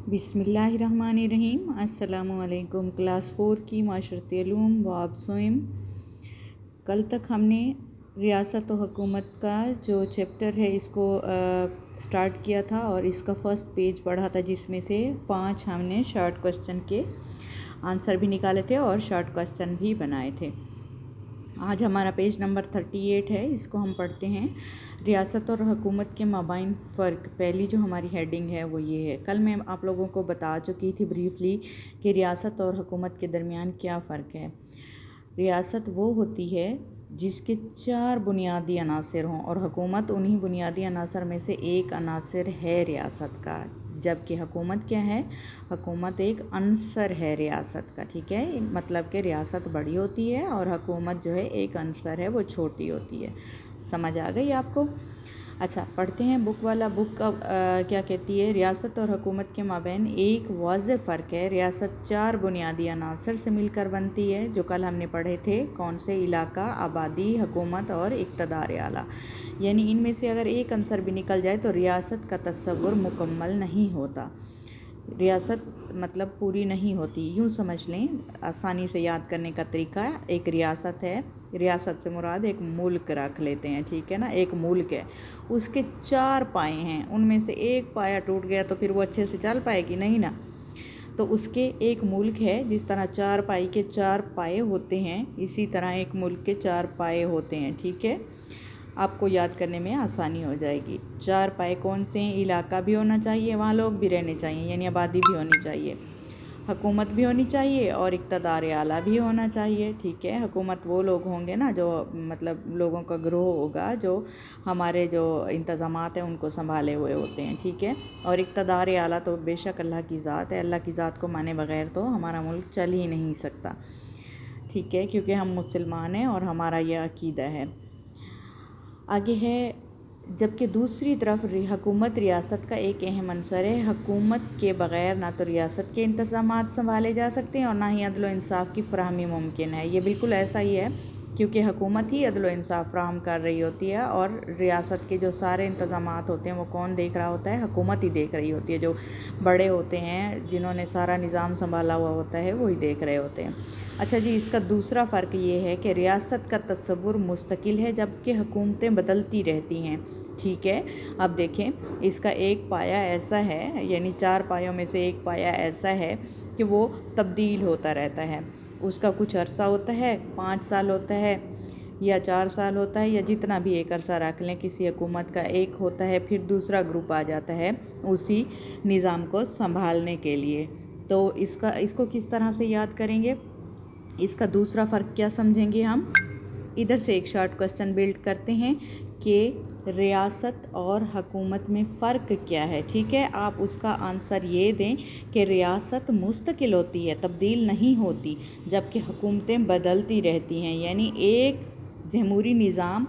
बिस्मिल्लाहिर्रहमानिर्रहीम। अस्सलामुअलैकुम। क्लास 4 की माशरती उलूम व आबसोइम। कल तक हमने रियासत व हुकूमत का जो चैप्टर है इसको स्टार्ट किया था और इसका फ़र्स्ट पेज पढ़ा था, जिसमें से 5 हमने शॉर्ट क्वेश्चन के आंसर भी निकाले थे और शॉर्ट क्वेश्चन भी बनाए थे। आज हमारा पेज नंबर 38 है, इसको हम पढ़ते हैं। रियासत और हुकूमत के माबाइन फ़र्क। पहली जो हमारी हेडिंग है वो ये है। कल मैं आप लोगों को बता चुकी थी ब्रीफली कि रियासत और हुकूमत के दरमियान क्या फ़र्क है। रियासत वो होती है जिसके 4 बुनियादी अनासर हों और हुकूमत उन्हीं बुनियादी अनासर में से एक अनासर है रियासत का। जबकि हुकूमत क्या है? हुकूमत एक अंसर है रियासत का। ठीक है, मतलब कि रियासत बड़ी होती है और हुकूमत जो है एक अंसर है, वो छोटी होती है। समझ आ गई आपको? अच्छा, पढ़ते हैं बुक वाला। बुक का क्या कहती है? रियासत और हुकूमत के माबैन एक वाज़ेह फ़र्क है। रियासत 4 बुनियादी अनासर से मिलकर बनती है, जो कल हमने पढ़े थे। कौन से? इलाका, आबादी, हुकूमत और इक़्तिदार आला। यानी इनमें से अगर एक अंसर भी निकल जाए तो रियासत का तस्वुर मुकम्मल नहीं होता। रियासत मतलब पूरी नहीं होती। यूँ समझ लें, आसानी से याद करने का तरीका, एक रियासत है, रियासत से मुराद एक मुल्क रख लेते हैं, ठीक है ना। एक मुल्क है, उसके 4 पाए हैं, उनमें से एक पाया टूट गया तो फिर वो अच्छे से चल पाएगी नहीं ना। तो उसके एक मुल्क है, जिस तरह 4 पाई के 4 पाए होते हैं, इसी तरह एक मुल्क के 4 पाए होते हैं। ठीक है, आपको याद करने में आसानी हो जाएगी। 4 पाए कौन से हैं? इलाका भी होना चाहिए, वहाँ लोग भी रहने चाहिए, यानी आबादी भी होनी चाहिए, हुकूमत भी होनी चाहिए और इक़्तिदार आला भी होना चाहिए। ठीक है, हुकूमत वो लोग होंगे ना जो मतलब लोगों का ग्रोह होगा, जो हमारे जो इंतज़ामात हैं उनको संभाले हुए होते हैं। ठीक है, और इक़्तिदार आला तो बेशक अल्लाह की ज़ात है। अल्लाह की ज़ात को माने बग़ैर तो हमारा मुल्क चल ही नहीं सकता। ठीक है, क्योंकि हम मुसलमान हैं और हमारा यह अक़ीदा है। आगे है, जबकि दूसरी तरफ हुकूमत रियासत का एक अहम अंसर है। हुकूमत के बग़ैर ना तो रियासत के इंतज़ामात संभाले जा सकते हैं और ना ही अदल व इंसाफ़ की फ़राहमी मुमकिन है। ये बिल्कुल ऐसा ही है, क्योंकि हुकूमत ही अदल व इंसाफ़ फ़राहम कर रही होती है और रियासत के जो सारे इंतज़ामात होते हैं वो कौन देख रहा होता है? हुकूमत ही देख रही होती है। जो बड़े होते हैं, जिन्होंने सारा निज़ाम संभाला हुआ होता है, वही देख रहे होते हैं। अच्छा जी, इसका दूसरा फ़र्क ये है कि रियासत का तस्वुर मुस्तकिल है, जबकि हुकूमतें बदलती रहती हैं। ठीक है, अब देखें, इसका एक पाया ऐसा है, यानी 4 पायों में से एक पाया ऐसा है कि वो तब्दील होता रहता है। उसका कुछ अरसा होता है, 5 साल होता है या 4 साल होता है, या जितना भी एक अरसा रख लें। किसी हुकूमत का एक होता है, फिर दूसरा ग्रुप आ जाता है उसी निज़ाम को संभालने के लिए। तो इसको किस तरह से याद करेंगे? इसका दूसरा फ़र्क क्या समझेंगे हम? इधर से एक शॉर्ट क्वेश्चन बिल्ड करते हैं कि रियासत और हुकूमत में फ़र्क क्या है। ठीक है, आप उसका आंसर ये दें कि रियासत मुस्तकिल होती है, तब्दील नहीं होती, जबकि हुकूमतें बदलती रहती हैं। यानी एक जमहूरी निज़ाम,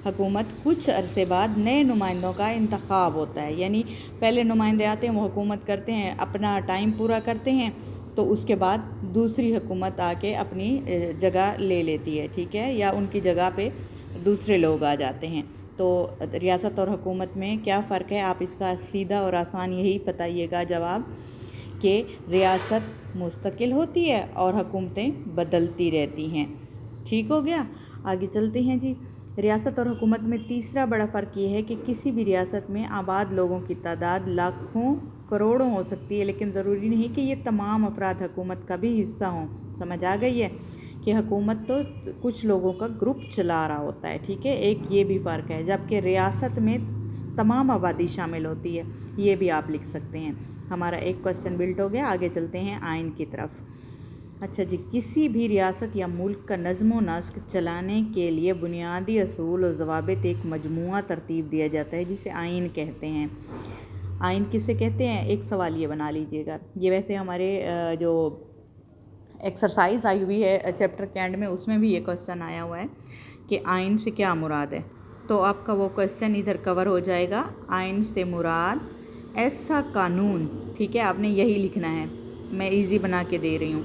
हुकूमत, कुछ अरसे बाद नए नुमाइंदों का इंतखाब होता है। यानी पहले नुमाइंदे आते हैं, वो हुकूमत करते हैं, अपना टाइम पूरा करते हैं, तो उसके बाद दूसरी हुकूमत आके अपनी जगह ले लेती है। ठीक है, या उनकी जगह पे दूसरे लोग आ जाते हैं। तो रियासत और हुकूमत में क्या फ़र्क है? आप इसका सीधा और आसान यही बताइएगा जवाब, कि रियासत मुस्तकिल होती है और हुकूमतें बदलती रहती हैं। ठीक हो गया, आगे चलते हैं जी। रियासत और हुकूमत में तीसरा बड़ा फ़र्क ये है कि किसी भी रियासत में आबाद लोगों की तादाद लाखों करोड़ों हो सकती है, लेकिन ज़रूरी नहीं कि ये तमाम अफराद हुकूमत का भी हिस्सा हों। समझ आ गई है कि हुकूमत तो कुछ लोगों का ग्रुप चला रहा होता है। ठीक है, एक ये भी फ़र्क है। जबकि रियासत में तमाम आबादी शामिल होती है, ये भी आप लिख सकते हैं। हमारा एक क्वेश्चन बिल्ड हो गया। आगे चलते हैं आइन की तरफ। अच्छा जी, किसी भी रियासत या मुल्क का नज़्म व नस्क चलाने के लिए बुनियादी असूल और ज़वाबित एक मजमूआ तरतीब दिया जाता है, जिसे आइन कहते हैं। आइन किसे कहते हैं? एक सवाल ये बना लीजिएगा। ये वैसे हमारे जो एक्सरसाइज आई हुई है चैप्टर के एंड में, उसमें भी ये क्वेश्चन आया हुआ है कि आइन से क्या मुराद है। तो आपका वो क्वेश्चन इधर कवर हो जाएगा। आइन से मुराद ऐसा कानून, ठीक है, आपने यही लिखना है, मैं इजी बना के दे रही हूँ।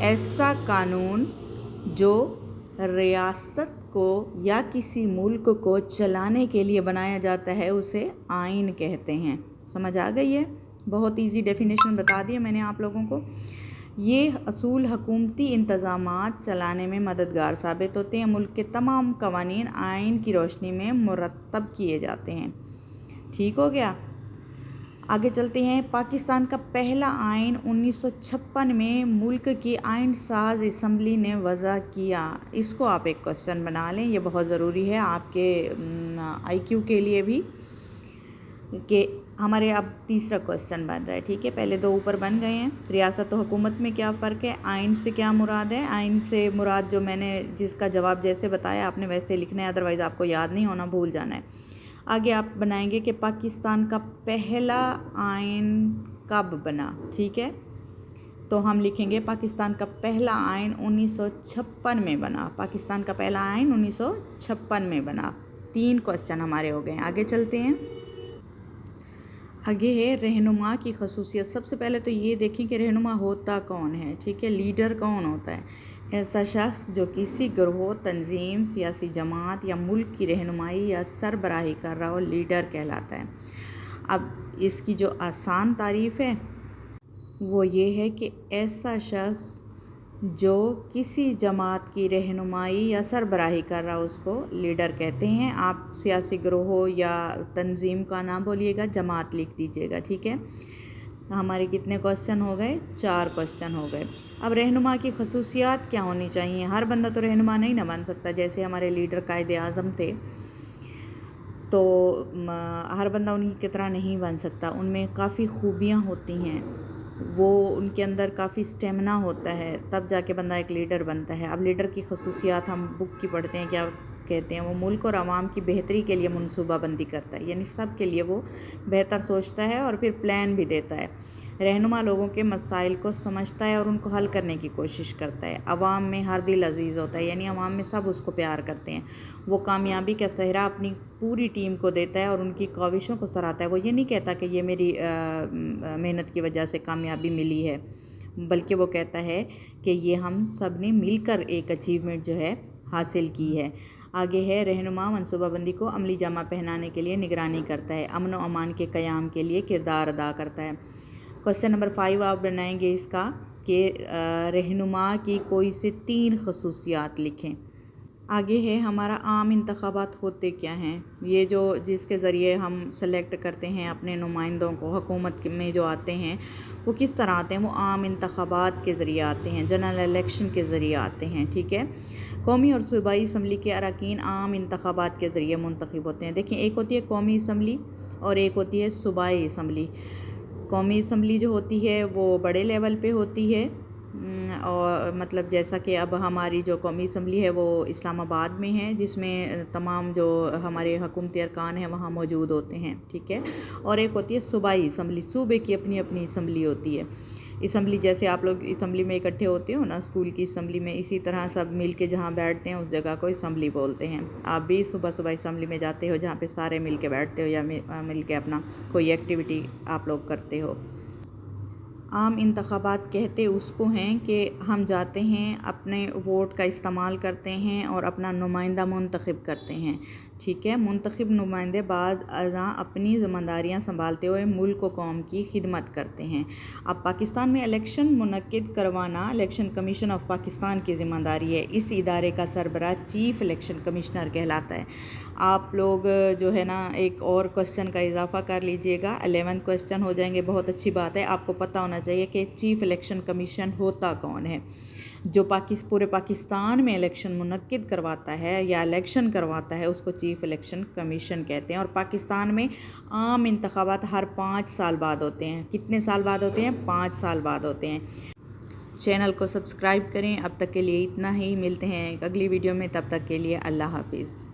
ऐसा कानून जो रियासत को या किसी मुल्क को चलाने के लिए बनाया जाता है, उसे आइन कहते हैं। समझ आ गई है? بہت ایزی ڈیفینیشن بتا دیا میں نے آپ لوگوں کو. یہ اصول حکومتی انتظامات چلانے میں مددگار ثابت ہوتے ہیں. ملک کے تمام قوانین آئین کی روشنی میں مرتب کیے جاتے ہیں. ٹھیک ہو گیا. آگے چلتے ہیں. پاکستان کا پہلا آئین 1956 میں ملک کی آئین ساز اسمبلی نے وضع کیا. اس کو آپ ایک کوسچن بنا لیں, یہ بہت ضروری ہے آپ کے آئی کیو کے لیے بھی, کہ ہمارے اب تیسرا کوسچن بن رہا ہے. ٹھیک ہے, پہلے دو اوپر بن گئے ہیں. ریاست و حکومت میں کیا فرق ہے؟ آئین سے کیا مراد ہے؟ آئین سے مراد جو میں نے جس کا جواب جیسے بتایا آپ نے ویسے لکھنا ہے, ادروائز آپ کو یاد نہیں ہونا, بھول جانا ہے. آگے آپ بنائیں گے کہ پاکستان کا پہلا آئین کب بنا. ٹھیک ہے, تو ہم لکھیں گے پاکستان کا پہلا آئین 1956 میں بنا. پاکستان کا پہلا آئین 1956 میں بنا. 3 کوسچن ہمارے ہو گئے ہیں. آگے چلتے ہیں. آگے ہے رہنما کی خصوصیت. سب سے پہلے تو یہ دیکھیں کہ رہنما ہوتا کون ہے. ٹھیک ہے, لیڈر کون ہوتا ہے؟ ایسا شخص جو کسی گروہ, تنظیم, سیاسی جماعت یا ملک کی رہنمائی یا سربراہی کر رہا ہو, لیڈر کہلاتا ہے. اب اس کی جو آسان تعریف ہے وہ یہ ہے کہ ایسا شخص جو کسی جماعت کی رہنمائی یا سربراہی کر رہا ہو اس کو لیڈر کہتے ہیں. آپ سیاسی گروہ یا تنظیم کا نام بولیے گا, جماعت لکھ دیجیے گا. ٹھیک ہے, ہمارے کتنے کوسچن ہو گئے؟ 4 کوسچن ہو گئے. اب رہنما کی خصوصیات کیا ہونی چاہیے؟ ہر بندہ تو رہنما نہیں نہ بن سکتا. جیسے ہمارے لیڈر قائد اعظم تھے, تو ہر بندہ ان کی طرح نہیں بن سکتا. ان میں کافی خوبیاں ہوتی ہیں, وہ ان کے اندر کافی اسٹیمنا ہوتا ہے, تب جا کے بندہ ایک لیڈر بنتا ہے. اب لیڈر کی خصوصیات ہم بک کی پڑھتے ہیں, کیا کہتے ہیں؟ وہ ملک اور عوام کی بہتری کے لیے منصوبہ بندی کرتا ہے, یعنی سب کے لیے وہ بہتر سوچتا ہے اور پھر پلان بھی دیتا ہے. رہنما لوگوں کے مسائل کو سمجھتا ہے اور ان کو حل کرنے کی کوشش کرتا ہے. عوام میں ہر دل عزیز ہوتا ہے, یعنی عوام میں سب اس کو پیار کرتے ہیں. وہ کامیابی کا سہرا اپنی پوری ٹیم کو دیتا ہے اور ان کی کاوشوں کو سراہتا ہے. وہ یہ نہیں کہتا کہ یہ میری محنت کی وجہ سے کامیابی ملی ہے, بلکہ وہ کہتا ہے کہ یہ ہم سب نے مل کر ایک اچیومنٹ جو ہے حاصل کی ہے. آگے ہے رہنما منصوبہ بندی کو عملی جامہ پہنانے کے لیے نگرانی کرتا ہے, امن و امان کے قیام کے لیے کردار ادا کرتا ہے. کوسچن نمبر 5 آپ بنائیں گے اس کا کہ رہنما کی کوئی سے 3 خصوصیات لکھیں. آگے ہے ہمارا عام انتخابات ہوتے کیا ہیں؟ یہ جو جس کے ذریعے ہم سلیکٹ کرتے ہیں اپنے نمائندوں کو, حکومت میں جو آتے ہیں وہ کس طرح آتے ہیں؟ وہ عام انتخابات کے ذریعے آتے ہیں, جنرل الیکشن کے ذریعے آتے ہیں. ٹھیک ہے, قومی اور صوبائی اسمبلی کے اراکین عام انتخابات کے ذریعے منتخب ہوتے ہیں. دیکھیں, ایک ہوتی ہے قومی اسمبلی اور ایک ہوتی ہے صوبائی اسمبلی. قومی اسمبلی جو ہوتی ہے وہ بڑے لیول پہ ہوتی ہے, اور مطلب جیسا کہ اب ہماری جو قومی اسمبلی ہے وہ اسلام آباد میں ہے, جس میں تمام جو ہمارے حکومتی ارکان ہیں وہاں موجود ہوتے ہیں. ٹھیک ہے, اور ایک ہوتی ہے صوبائی اسمبلی. صوبے کی اپنی اپنی اسمبلی ہوتی ہے. اسمبلی جیسے آپ لوگ اسمبلی میں اکٹھے ہوتے ہو نا اسکول کی اسمبلی میں, اسی طرح سب مل کے جہاں بیٹھتے ہیں اس جگہ کو اسمبلی بولتے ہیں. آپ بھی صبح صبح اسمبلی میں جاتے ہو جہاں پہ سارے مل کے بیٹھتے ہو یا مل کے اپنا کوئی ایکٹیویٹی آپ لوگ کرتے ہو. عام انتخابات کہتے اس کو ہیں کہ ہم جاتے ہیں, اپنے ووٹ کا استعمال کرتے ہیں اور اپنا نمائندہ منتخب کرتے ہیں. ٹھیک ہے, منتخب نمائندے بعد ازاں اپنی ذمہ داریاں سنبھالتے ہوئے ملک و قوم کی خدمت کرتے ہیں. اب پاکستان میں الیکشن منعقد کروانا الیکشن کمیشن آف پاکستان کی ذمہ داری ہے. اس ادارے کا سربراہ چیف الیکشن کمشنر کہلاتا ہے. آپ لوگ جو ہے نا ایک اور کوسچن کا اضافہ کر لیجئے گا, 11 کوسچن ہو جائیں گے. بہت اچھی بات ہے, آپ کو پتہ ہونا چاہیے کہ چیف الیکشن کمیشن ہوتا کون ہے. جو پورے پاکستان میں الیکشن منعقد کرواتا ہے یا الیکشن کرواتا ہے اس کو چیف الیکشن کمیشن کہتے ہیں. اور پاکستان میں عام انتخابات ہر 5 سال بعد ہوتے ہیں. کتنے سال بعد ہوتے ہیں؟ 5 سال بعد ہوتے ہیں. چینل کو سبسکرائب کریں. اب تک کے لیے اتنا ہی, ملتے ہیں ایک اگلی ویڈیو میں, تب تک کے لیے اللہ حافظ.